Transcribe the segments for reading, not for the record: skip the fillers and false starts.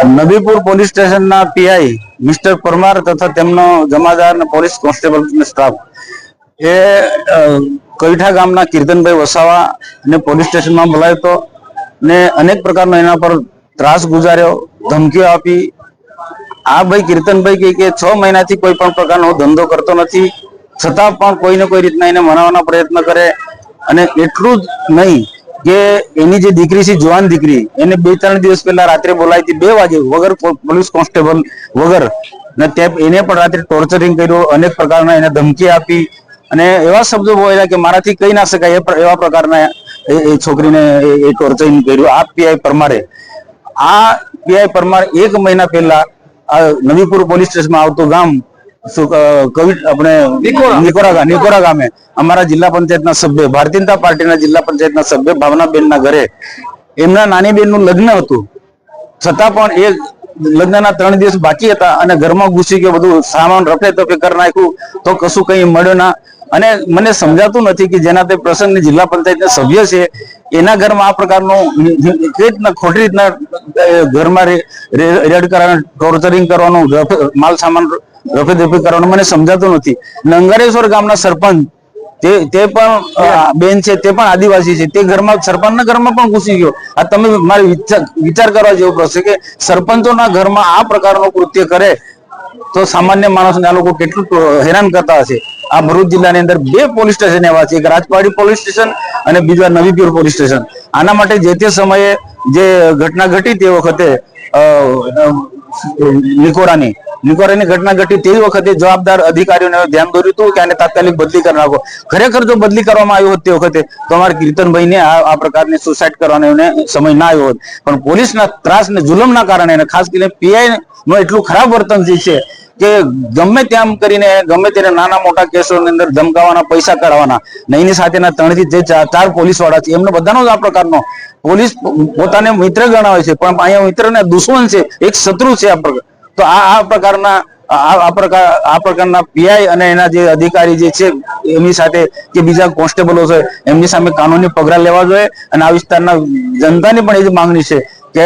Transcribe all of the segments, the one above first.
Nabipur police સ્ટેશનના PI mister Parmar તથા તેમનો જમાદાર અને પોલીસ કોન્સ્ટેબલ સ્ટાફ એ કવિઠા ગામના કીર્તનભાઈ વસાવા ને પોલીસ સ્ટેશનમાં બોલાવ્યો હતો ને અનેક પ્રકારનો એના પર ત્રાસ ગુજાર્યો, ધમકીઓ આપી. આ ભાઈ કીર્તનભાઈ કે 6 મહિનાથી કોઈ પણ પ્રકારનો ધંધો કરતો નથી, છતાં પણ કોઈને કોઈ રીતના એને મનાવવાનો પ્રયત્ન કરે. અને એટલું જ નહીં કે એની જે દીકરી છે, જુવાન દીકરી, એને 2-3 દિવસ પહેલા રાત્રે બોલાવી હતી 2 વાગે વગર પોલીસ કોન્સ્ટેબલ વગર, ને એને પણ રાત્રે ટોર્ચરિંગ કર્યું, અનેક પ્રકારના એને ધમકી આપી અને એવા શબ્દો બોલ્યા કે મારાથી કહી ના શકાય એવા પ્રકારના એ છોકરીને એ ટોર્ચરિંગ કર્યું. આ પીઆઈ પરમારે, આ પીઆઈ પરમાર 1 મહિના પહેલા નવીપુર પોલીસ સ્ટેશનમાં આવતું ગામ આપણે નિકોરા ગામે અમારા જિલ્લા પંચાયતના સભ્ય, ભારતીય જનતા પાર્ટીના જિલ્લા પંચાયતના સભ્ય ભાવનાબેનના ઘરે એમના નાની બેનનું લગ્ન હતું, છતાં પણ એ લગ્નના 3 દિવસ બાકી હતા અને ઘરમાં ઘૂસી ગયો, બધું સામાન રફે તફે કરી નાખ્યું, તો કશું કઈ મળ્યો ના. અને મને સમજાતું નથી કે જેના તે પ્રસંગની જિલ્લા પંચાયતના સભ્ય છે એના ઘરમાં આ પ્રકારનું કઈ રીતના ખોટી રીતના ઘરમાં રેડ કરવાનું, ટોર્ચરિંગ કરવાનું, માલ સામાન રફે દફે કરવાનું મને સમજાતું નથી. નંગારેશ્વર ગામના સરપંચ તે પણ બેન છે, તે પણ આદિવાસી છે, તે ઘરમાં સરપંચના ઘરમાં પણ ઘૂસી ગયો. આ તમે મારે વિચાર કરવા જેવો પ્રશ્ન કે સરપંચોના ઘરમાં આ પ્રકારનું કૃત્ય કરે તો સામાન્ય માણસને આ લોકો કેટલું હેરાન કરતા હશે. આ ભરૂચ જિલ્લાની અંદર 2 પોલીસ સ્ટેશન એવા છે, એક રાજપાડી પોલીસ સ્ટેશન અને બીજા નવીપુર પોલીસ સ્ટેશન. આના માટે જે તે સમયે જે ઘટના ઘટી તે વખતે નિકોરાની ઘટના ઘટી તે વખતે જવાબદાર અધિકારીઓને ધ્યાન દોર્યું હતું કે આને તાત્કાલિક બદલી કરી નાખો. ખરેખર જો બદલી કરવામાં આવ્યો હોત તે વખતે તો અમારા કીર્તનભાઈને આ પ્રકારની સુસાઇડ કરવાનો એને સમય ના આવ્યો હોત. પણ પોલીસના ત્રાસ ને જુલમના કારણે, ખાસ કરીને પીઆઈ નો એટલું ખરાબ વર્તન છે કે ગમે તેમ કરીને ગમે તેને નાના મોટા કેસોની અંદર ધમકાવાના, પૈસા કાઢવાના, ને એની સાથેના 3 થી 4 પોલીસ વાળા છે, એમને બધાનો જ આ પ્રકારનો પોલીસ પોતાને મિત્ર ગણાવે છે પણ અહીંયા મિત્ર ને દુશ્મન છે, એક શત્રુ છે. તો આ પ્રકારના પીઆઈ અને એના જે અધિકારી જે છે એમની સાથે કે બીજા કોન્સ્ટેબલો છે એમની સામે કાનૂની પગલાં લેવા જોઈએ. અને આ વિસ્તારના જનતાની પણ એ જ માંગણી છે કે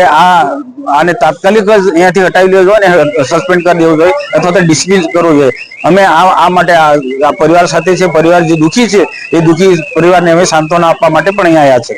આને તાત્કાલિક જ અહીંયાથી હટાવી લેવો જોઈએ અને સસ્પેન્ડ કરી દેવું જોઈએ અથવા તો ડિસમિસ કરવું જોઈએ. અમે આ માટે આ પરિવાર સાથે છે, પરિવાર જે દુઃખી છે એ દુઃખી પરિવારને અમે સાંત્વના આપવા માટે પણ અહીંયા આવ્યા છે.